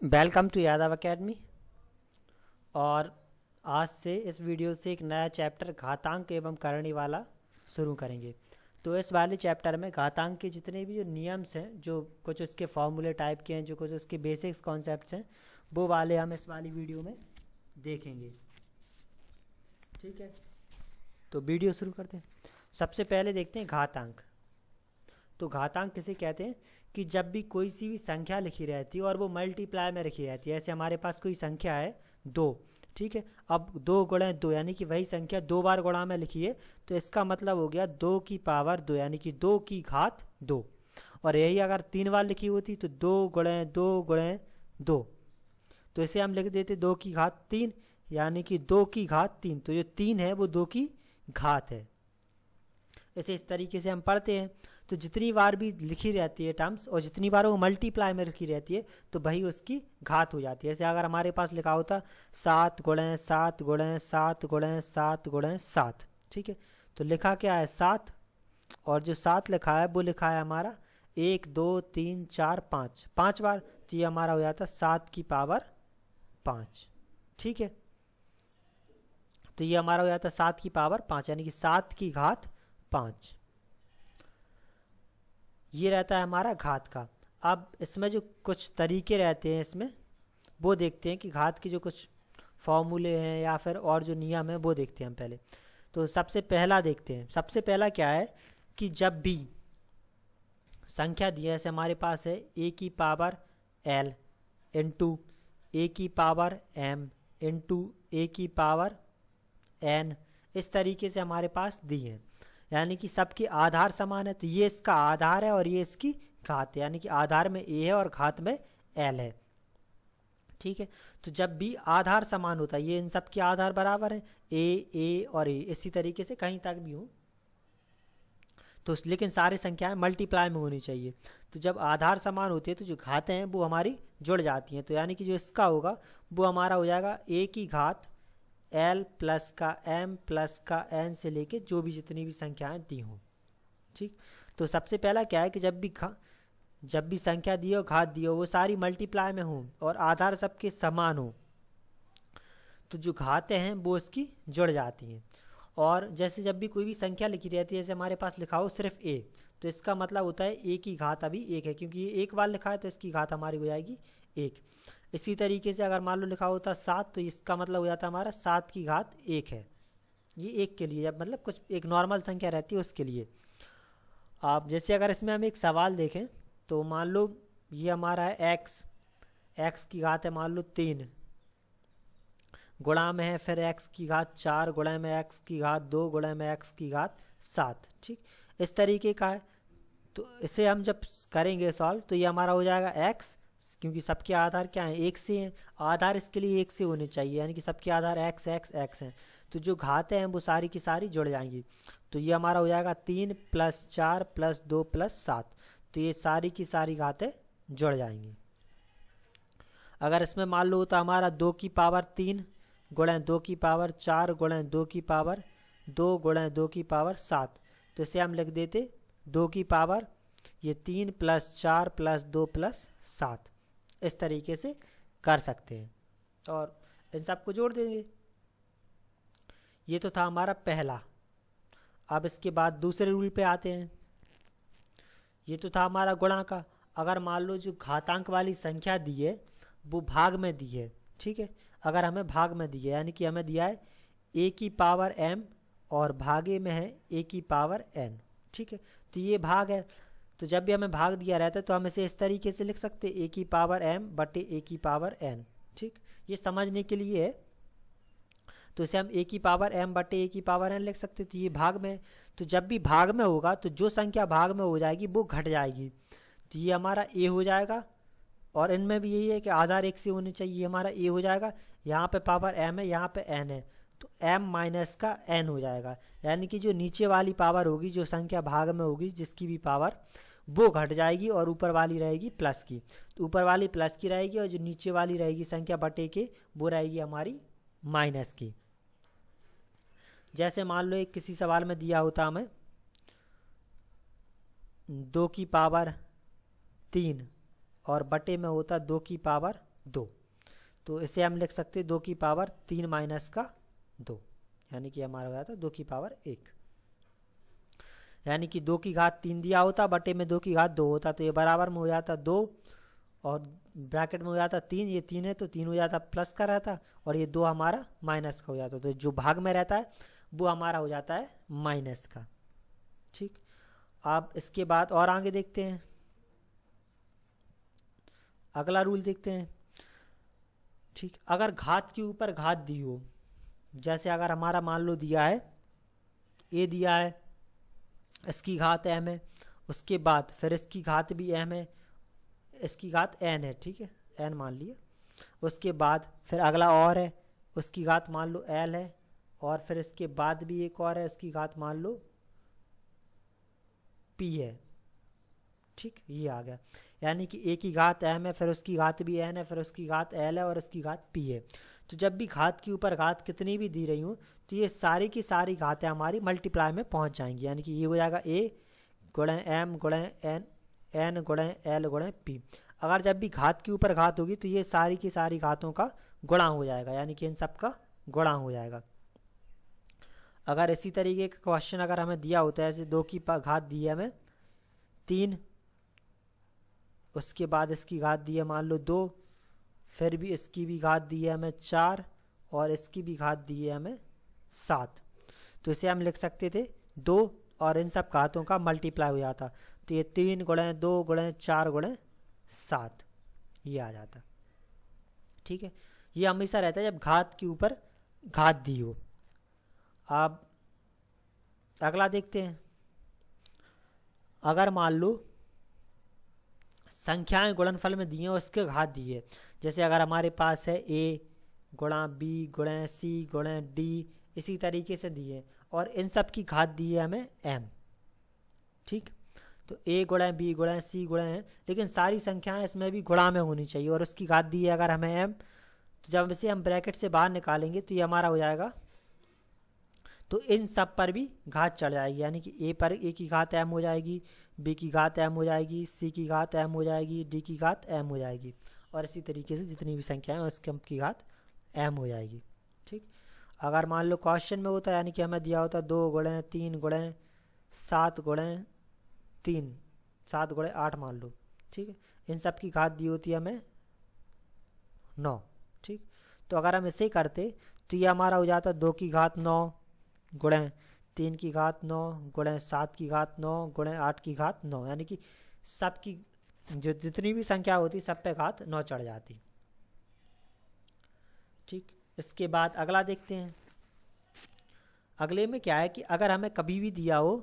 Welcome to Yadav academy. और आज से इस वीडियो से एक नया चैप्टर घातांक एवं करणी वाला शुरू करेंगे। तो इस वाले चैप्टर में घातांक के जितने भी जो नियम्स हैं, जो कुछ उसके फॉर्मूले टाइप के हैं, जो कुछ उसके बेसिक्स कॉन्सेप्ट्स हैं, वो वाले हम इस वाली वीडियो में देखेंगे। ठीक है, तो वीडियो शुरू करते हैं। सबसे पहले देखते हैं घातांक। तो घातांक किसे कहते हैं कि जब भी कोई सी भी संख्या लिखी रहती है और वो मल्टीप्लाई में रखी रहती है। ऐसे हमारे पास कोई संख्या है 2, ठीक है। अब 2 गुणा 2 यानी कि वही संख्या 2 बार गुणा में लिखी है, तो इसका मतलब हो गया 2 की पावर 2 यानी कि 2 की घात 2। और यही अगर 3 बार लिखी होती तो 2 गुणे 2 गुणे 2, तो इसे हम लिख देते 2 की घात 3 यानी कि 2 की घात 3। तो जो 3 है वो 2 की घात है। इसे इस तरीके से हम पढ़ते हैं। तो जितनी बार भी लिखी रहती है टर्म्स और जितनी बार वो मल्टीप्लाई में लिखी रहती है तो वही उसकी घात हो जाती है। जैसे अगर हमारे पास लिखा होता 7 गुणे 7 गुणे 7 गुणे 7 गुणे 7, ठीक है। तो लिखा क्या है 7, और जो 7 लिखा है वो लिखा है हमारा 1 2 3 4 5, 5 बार। तो ये हमारा हो जाता 7 की पावर 5, ठीक है। तो ये हमारा हो जाता 7 की पावर 5 यानी कि 7 की घात 5। ये रहता है हमारा घात का। अब इसमें जो कुछ तरीके रहते हैं इसमें वो देखते हैं कि घात के जो कुछ फॉर्मूले हैं या फिर और जो नियम है वो देखते हैं हम पहले। तो सबसे पहला देखते हैं। सबसे पहला क्या है कि जब भी संख्या दी है, जैसे हमारे पास है a की पावर l इंटू ए की पावर m इंटू ए की पावर n, इस तरीके से हमारे पास दी है, यानी कि सबके आधार समान है। तो ये इसका आधार है और ये इसकी घात है, यानी कि आधार में a है और घात में l है, ठीक है। तो जब भी आधार समान होता है, ये इन सब के आधार बराबर है, a और a, इसी तरीके से कहीं तक भी हो तो लेकिन सारी संख्याएं मल्टीप्लाई में होनी चाहिए। तो जब आधार समान होते हैं तो जो घातें हैं वो हमारी जुड़ जाती हैं। तो यानी कि जो इसका होगा वो हमारा हो जाएगा a की घात l प्लस का m प्लस का n से लेके जो भी जितनी भी संख्याएं दी हों, ठीक। तो सबसे पहला क्या है कि जब भी संख्या दी हो, घात दी हो, वो सारी मल्टीप्लाई में हों और आधार सबके समान हो, तो जो घातें हैं वो इसकी जुड़ जाती हैं। और जैसे जब भी कोई भी संख्या लिखी रहती है, जैसे हमारे पास लिखा हो सिर्फ a, तो इसका मतलब होता है a की घात अभी 1 है, क्योंकि ये एक बार लिखा है तो इसकी घात हमारी हो जाएगी 1। इसी तरीके से अगर मान लो लिखा होता 7, तो इसका मतलब हो जाता हमारा 7 की घात 1 है। ये 1 के लिए, जब मतलब कुछ एक नॉर्मल संख्या रहती है उसके लिए। आप जैसे अगर इसमें हम एक सवाल देखें तो मान लो ये हमारा है x की घात है मान लो 3, गुणा में है फिर x की घात 4, गुणा में x की घात 2, गुणा में x की घात 7, ठीक। इस तरीके का है। तो इसे हम जब करेंगे सॉल्व तो ये हमारा हो जाएगा x, क्योंकि सबके आधार क्या हैं 1 से हैं, आधार इसके लिए 1 से होने चाहिए, यानी कि सबके आधार x x x हैं। तो जो घातें हैं वो सारी की सारी जुड़ जाएंगी। तो ये हमारा हो जाएगा 3 प्लस 4 प्लस 2 प्लस 7। तो ये सारी की सारी घातें जुड़ जाएंगी। अगर इसमें मान लो तो हमारा 2 की पावर 3 गुणा 2 की पावर 4 गुणा 2 की पावर 2 गुणा 2 की पावर 7, तो इसे हम लिख देते 2 की पावर ये 3 प्लस 4 प्लस 2 प्लस 7। इस तरीके से कर सकते हैं और इन सबको जोड़ देंगे। ये तो था हमारा पहला। अब इसके बाद दूसरे रूल पे आते हैं। ये तो था हमारा गुणा का। अगर मान लो जो घातांक वाली संख्या दी है वो भाग में दी है, ठीक है। अगर हमें भाग में दी है, यानी कि हमें दिया है a की पावर m और भागे में है a की पावर n, ठीक है। तो ये भाग है। तो जब भी हमें भाग दिया रहता है तो हम इसे इस तरीके से लिख सकते हैं a की पावर m बटे a की पावर n, ठीक। ये समझने के लिए है। तो इसे हम a की पावर m बटे a की पावर n लिख सकते हैं। तो ये भाग में, तो जब भी भाग में होगा तो जो संख्या भाग में हो जाएगी वो घट जाएगी। तो ये हमारा a हो जाएगा। और इनमें भी यही है कि आधार 1 से होने चाहिए, हमारा a हो जाएगा। यहाँ पे पावर m है, यहाँ पे n है, तो m माइनस का n हो जाएगा। यानी कि जो नीचे वाली पावर होगी, जो संख्या भाग में होगी जिसकी भी पावर, वो घट जाएगी और ऊपर वाली रहेगी प्लस की। तो ऊपर वाली प्लस की रहेगी और जो नीचे वाली रहेगी संख्या बटे के, वो रहेगी हमारी माइनस की। जैसे मान लो एक किसी सवाल में दिया होता हमें 2 की पावर 3 और बटे में होता 2 की पावर 2। तो इसे हम लिख सकते 2 की पावर 3 माइनस का 2, यानी कि हमारा हो जाता 2 की पावर 1, यानी कि 2 की घात 3 दिया होता बटे में 2 की घात 2 होता, तो ये बराबर में हो जाता 2 और ब्रैकेट में हो जाता 3, ये 3 है तो 3 हो जाता प्लस का रहता और ये 2 हमारा माइनस का हो जाता, तो जो भाग में रहता है वो हमारा हो जाता है माइनस का। ठीक, अब इसके बाद और आगे देखते हैं, अगला रूल देखते हैं। ठीक, अगर घात के ऊपर घात दी हो, जैसे अगर हमारा मान लो दिया है ए दिया है, इसकी घात m है, उसके बाद फिर इसकी घात भी m है, इसकी घात n है, ठीक है n मान लिए, उसके बाद फिर अगला और है, उसकी घात मान लो l है, और फिर इसके बाद भी एक और है, उसकी घात मान लो p है। ठीक, ये आ गया, यानी कि a की घात m है, फिर उसकी घात भी n है, फिर उसकी घात l है और उसकी घात p है। तो जब भी घात के ऊपर घात कितनी भी दी रही हूँ तो ये सारी की सारी घातें हमारी मल्टीप्लाई में पहुँच जाएंगी, यानी कि ये हो जाएगा a गुणे m गुणे n गुणे l गुणे p। अगर जब भी घात के ऊपर घात होगी तो ये सारी की सारी घातों का गुणा हो जाएगा, यानी कि इन सब का गुणा हो जाएगा। अगर इसी तरीके का क्वेश्चन अगर हमें दिया होता है, जैसे 2 की घात दी है हमें 3, उसके बाद इसकी घात दी है मान लो 2, फिर भी इसकी भी घात दी है हमें 4 और इसकी भी घात दी है हमें 7, तो इसे हम लिख सकते थे 2 और इन सब घातों का मल्टीप्लाई हो जाता, तो ये 3 गुणे 2 गुणे 4 गुणे 7 ये आ जाता। ठीक है, ये हमेशा रहता है जब घात के ऊपर घात दी हो। अब अगला देखते हैं, अगर मान लो संख्याएं गुणनफल में दी हैं और उसके घात दी है, जैसे अगर हमारे पास है a गुणा b गुणे c गुणे d, इसी तरीके से दी है और इन सब की घात दी है हमें m। ठीक, तो a गुणे b गुणे c गुणे है, लेकिन सारी संख्याएं इसमें भी गुणा में होनी चाहिए और उसकी घात दी है अगर हमें m, तो जब इसे हम ब्रैकेट से बाहर निकालेंगे तो ये हमारा हो जाएगा, तो इन सब पर भी घात चढ़ जाएगी, यानी कि a पर a की घात m हो जाएगी, b की घात m हो जाएगी, c की घात m हो जाएगी, d की घात m हो जाएगी, और इसी तरीके से जितनी भी संख्याएं उसकी घात m हो जाएगी। ठीक, अगर मान लो क्वेश्चन में होता है, यानी कि हमें दिया होता 2 गुणे 3 गुणे 7 गुणे 3 7 गुणे 8 मान लो, ठीक है, इन सब की घात दी होती है हमें 9। ठीक, तो अगर हम इसे करते तो ये हमारा हो जाता 2 की घात 9 गुणे 3 की घात 9 गुणे 7 की घात 9 गुणे 8 की घात 9, यानी कि सब की जो जितनी भी संख्या होती सब पे घात 9 चढ़ जाती। ठीक, इसके बाद अगला देखते हैं। अगले में क्या है कि अगर हमें कभी भी दिया हो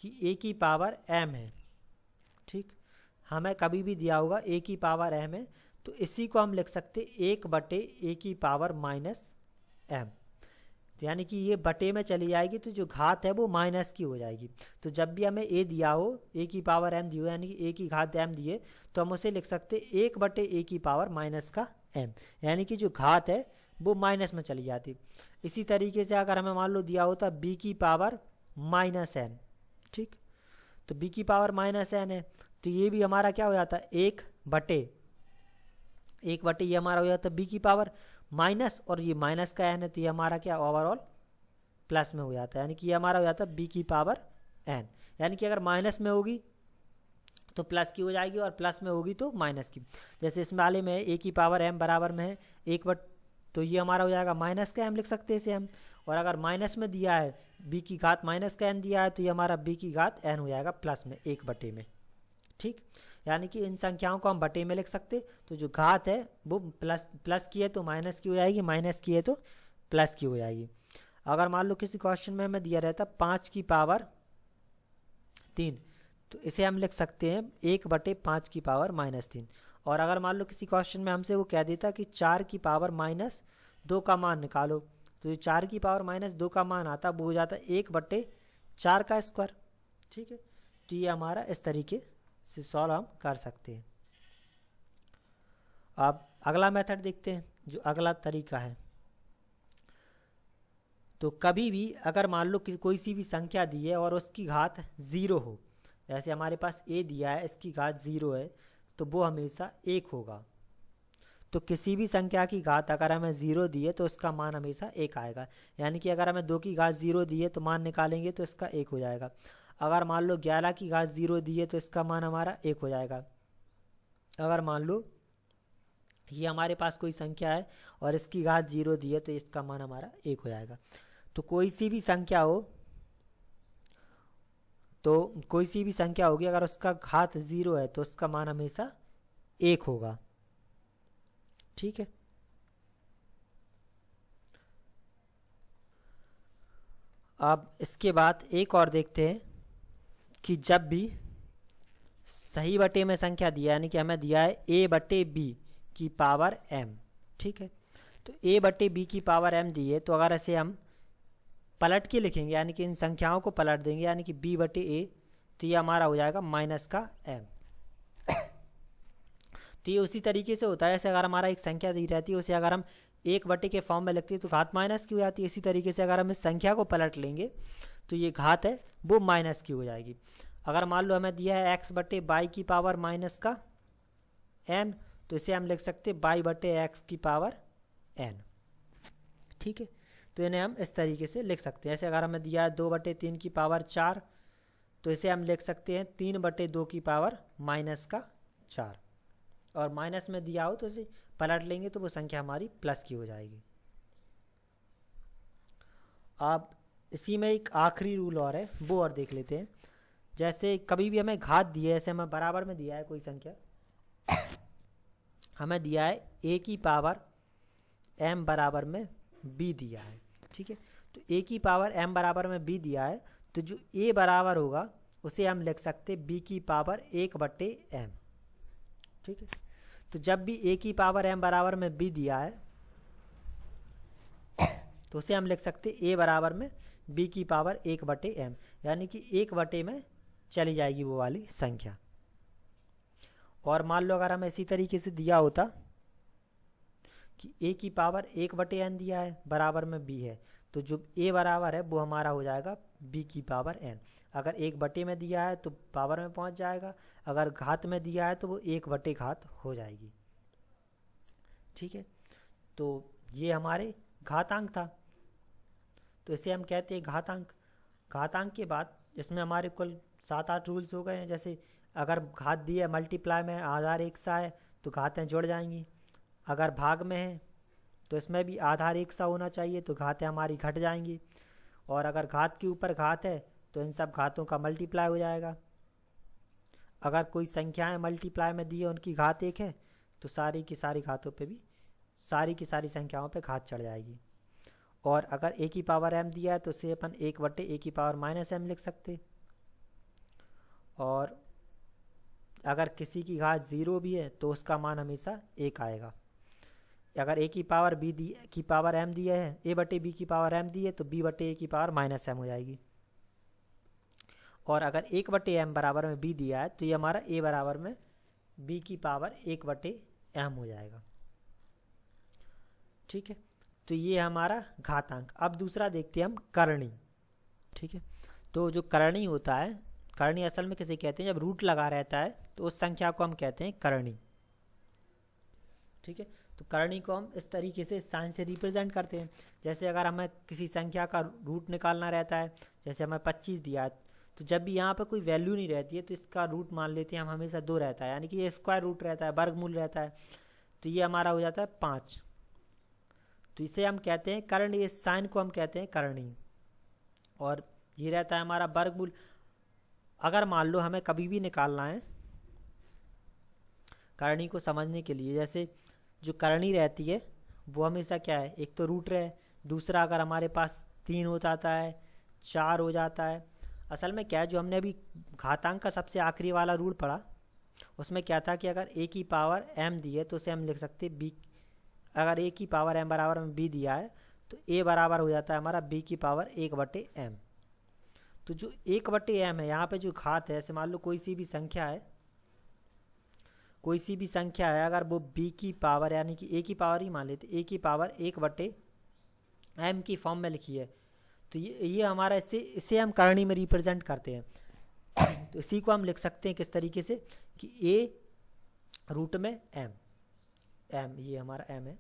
कि a की पावर m है, ठीक, हमें कभी भी दिया होगा a की पावर m है, तो इसी को हम लिख सकते 1 बटे a की पावर माइनस m, तो यानी कि ये बटे में चली जाएगी तो जो घात है वो माइनस की हो जाएगी। तो जब भी हमें a दिया हो, a की पावर m दी हो, यानी कि a की घात m दिए, तो हम उसे लिख सकते 1 बटे a की पावर माइनस का m, यानी कि जो घात है वो माइनस में चली जाती। इसी तरीके से अगर हमें मान लो दिया होता b की पावर माइनस n, ठीक, तो b की पावर माइनस n है, तो ये भी हमारा क्या हो जाता है 1 बटे ये हमारा हो जाता है b की पावर माइनस, और ये माइनस का n है, तो ये हमारा क्या ओवरऑल प्लस में हो जाता है, यानी कि ये हमारा हो जाता है b की पावर n, यानी कि अगर माइनस में होगी तो प्लस की हो जाएगी और प्लस में होगी तो माइनस की। जैसे इस वाले में a की पावर m बराबर में है 1 बट, तो ये हमारा हो जाएगा माइनस का m लिख सकते हैं इसे हम, और अगर माइनस में दिया है b की घात माइनस का n दिया है तो ये हमारा b की घात n हो जाएगा प्लस में 1 बटे में। ठीक, यानी कि इन संख्याओं को हम बटे में लिख सकते, तो जो घात है वो प्लस की है तो माइनस की हो जाएगी, माइनस की है तो प्लस की हो जाएगी। अगर मान लो किसी क्वेश्चन में हमें दिया रहता 5 की पावर 3, तो इसे हम लिख सकते हैं 1 बटे 5 की पावर माइनस 3, और अगर मान लो किसी क्वेश्चन में हमसे वो कह देता कि 4 की पावर माइनस 2 का मान निकालो, तो जो 4 की पावर माइनस 2 का मान आता वो हो जाता 1 बटे 4 का स्क्वायर। ठीक है, तो ये हमारा इस तरीके से सॉल्व हम कर सकते हैं। अब अगला मेथड देखते हैं, जो अगला तरीका है। तो कभी भी अगर मान लो कि कोई सी भी संख्या दी है और उसकी घात 0 हो, जैसे हमारे पास a दिया है, इसकी घात 0 है, तो वो हमेशा 1 होगा। तो किसी भी संख्या की घात अगर हमें 0 दी है तो उसका मान हमेशा 1 आएगा। यानी कि अगर हमें 2 की घात 0 दी है तो मान निकालेंगे तो इसका 1 हो जाएगा। अगर मान लो 11 की घात 0 दी है तो इसका मान हमारा 1 हो जाएगा। अगर मान लो ये हमारे पास कोई संख्या है और इसकी घात 0 दी है तो इसका मान हमारा 1 हो जाएगा। तो कोई सी भी संख्या हो, तो कोई सी भी संख्या होगी अगर उसका घात 0 है तो उसका मान हमेशा 1 होगा। ठीक है। अब इसके बाद एक और देखते हैं कि जब भी सही बटे में संख्या दिया, यानी कि हमें दिया है a बटे b की पावर m, ठीक है। तो a बटे b की पावर m दी है, तो अगर ऐसे हम पलट के लिखेंगे, यानी कि इन संख्याओं को पलट देंगे, यानी कि b बटे a, तो ये हमारा हो जाएगा माइनस का m। तो ये उसी तरीके से होता है जैसे अगर हमारा एक संख्या दी रहती है उसे अगर हम 1 बटे के फॉर्म में लिखते हैं तो घात माइनस की हो जाती है। इसी तरीके से अगर हम इस संख्या को पलट लेंगे तो ये घात है वो माइनस की हो जाएगी। अगर मान लो हमें दिया है x बटे बाई की पावर माइनस का n, तो इसे हम लिख सकते हैं बाई बटे x की पावर n। ठीक है। तो इन्हें हम इस तरीके से लिख सकते हैं। ऐसे अगर हमें दिया है 2 बटे 3 की पावर 4, तो इसे हम लिख सकते हैं 3 बटे 2 की पावर माइनस का 4। और माइनस में दिया हो तो इसे पलट लेंगे तो वो संख्या हमारी प्लस की हो जाएगी। अब इसी में एक आखिरी रूल और है, वो और देख लेते हैं। जैसे कभी भी हमें घात दी है, जैसे हमें बराबर में दिया है कोई संख्या, हमें दिया है a की पावर m बराबर में b दिया है। ठीक है। तो a की पावर m बराबर में b दिया है, तो जो a बराबर होगा उसे हम लिख सकते b की पावर 1 बटे m। ठीक है। तो जब भी a की पावर m बराबर में b दिया है तो उसे हम लिख सकते a बराबर में b की पावर 1 बटे m, यानी कि 1 बटे में चली जाएगी वो वाली संख्या। और मान लो अगर हमें इसी तरीके से दिया होता कि a की पावर 1 बटे n दिया है बराबर में b है, तो जो a बराबर है वो हमारा हो जाएगा b की पावर n। अगर 1 बटे में दिया है तो पावर में पहुंच जाएगा, अगर घात में दिया है तो वो 1 बटे घात हो जाएगी। ठीक है। तो ये हमारे घातांक था, तो इसे हम कहते हैं घातांक। घातांक के बाद इसमें हमारे कुल 7-8 रूल्स हो गए हैं। जैसे अगर घात दी है मल्टीप्लाई में आधार एक सा है तो घातें जुड़ जाएंगी। अगर भाग में है तो इसमें भी आधार एक सा होना चाहिए तो घातें हमारी घट जाएंगी। और अगर घात के ऊपर घात है तो इन सब घातों का मल्टीप्लाई हो जाएगा। अगर कोई संख्याएं मल्टीप्लाई में दी है उनकी घात 1 है तो सारी की सारी घातों पे भी सारी की सारी संख्याओं पे घात चढ़ जाएगी। और अगर a की पावर m दिया है तो उसे अपन 1 बटे a की पावर माइनस m लिख सकते। और अगर किसी की घात 0 भी है तो उसका मान हमेशा 1 आएगा। अगर a की पावर b की पावर m दिया है, a बटे b की पावर m दी है तो b बटे a की पावर माइनस m हो जाएगी। और अगर 1 बटे m बराबर में b दिया है तो ये हमारा a बराबर में b की पावर 1 बटे m हो जाएगा। ठीक है। तो ये हमारा घातांक। अब दूसरा देखते हैं हम करणी। ठीक है। तो जो करणी होता है, करणी असल में किसे कहते हैं, जब रूट लगा रहता है तो उस संख्या को हम कहते हैं करणी। ठीक है। तो करणी को हम इस तरीके से साइन से रिप्रेजेंट करते हैं। जैसे अगर हमें किसी संख्या का रूट निकालना रहता है, जैसे हमें 25 दिया है, तो जब भी यहाँ पर कोई वैल्यू नहीं रहती है तो इसका रूट मान लेते हैं हम हमेशा 2 रहता है, यानी कि ये स्क्वायर रूट रहता है, वर्गमूल रहता है, तो ये हमारा हो जाता है 5। तो इसे हम कहते हैं करणी, इस साइन को हम कहते हैं करणी। और ये रहता है हमारा वर्गमूल। अगर मान लो हमें कभी भी निकालना है करणी को समझने के लिए, जैसे जो करणी रहती है वो हमेशा क्या है, एक तो रूट रहे, दूसरा अगर हमारे पास 3 हो जाता है, 4 हो जाता है। असल में क्या है, जो हमने अभी घातांक का सबसे आखिरी वाला रूल पढ़ा उसमें क्या था कि अगर a की पावर m दी है तो उसे हम लिख सकते हैं b। अगर a की पावर m बराबर में b दिया है तो a बराबर हो जाता है हमारा b की पावर 1 बटे m। तो जो 1 बटे m है, यहाँ पे जो घात है, ऐसे मान लो कोई सी भी संख्या है, कोई सी भी संख्या है, अगर वो b की पावर यानी कि a की पावर ही मान लेते, a की पावर 1 बटे m की फॉर्म में लिखी है, तो ये हमारा इसे हम करणी में रिप्रेजेंट करते हैं। तो इसी को हम लिख सकते हैं किस तरीके से कि a रूट में m, एम, ये हमारा एम है,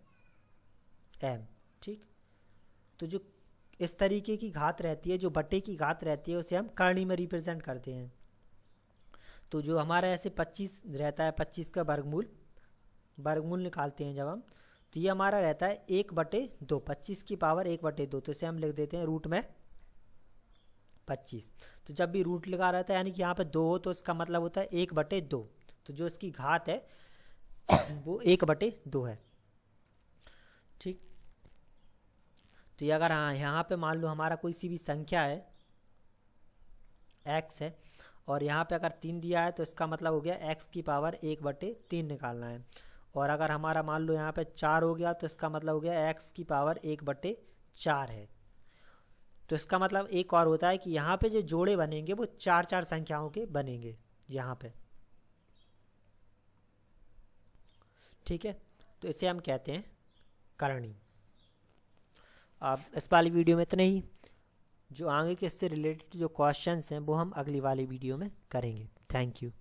एम, ठीक। तो जो इस तरीके की घात रहती है, जो बटे की घात रहती है, उसे हम करणी में रिप्रेजेंट करते हैं। तो जो हमारा ऐसे 25 रहता है, 25 का वर्गमूल निकालते हैं जब हम, तो ये हमारा रहता है 1/2, 25 की पावर 1/2, तो इसे हम लिख देते हैं रूट में 25। तो जब भी रूट लगा रहता है यानी कि यहाँ पे 2 हो तो इसका मतलब होता है 1/2, तो जो इसकी घात है वो 1/2 है, ठीक। तो ये अगर हाँ यहाँ पे मान लो हमारा कोई सी भी संख्या है x है और यहाँ पे अगर 3 दिया है तो इसका मतलब हो गया x की पावर 1/3 निकालना है। और अगर हमारा मान लो यहाँ पे 4 हो गया तो इसका मतलब हो गया x की पावर 1/4 है। तो इसका मतलब एक और होता है कि यहाँ पे जो जोड़े बनेंगे वो 4 संख्याओं के बनेंगे यहाँ पे, ठीक है। तो इसे हम कहते हैं करणी। अब इस वाली वीडियो में इतना ही। जो आगे के इससे रिलेटेड जो क्वेश्चंस हैं वो हम अगली वाली वीडियो में करेंगे। Thank you.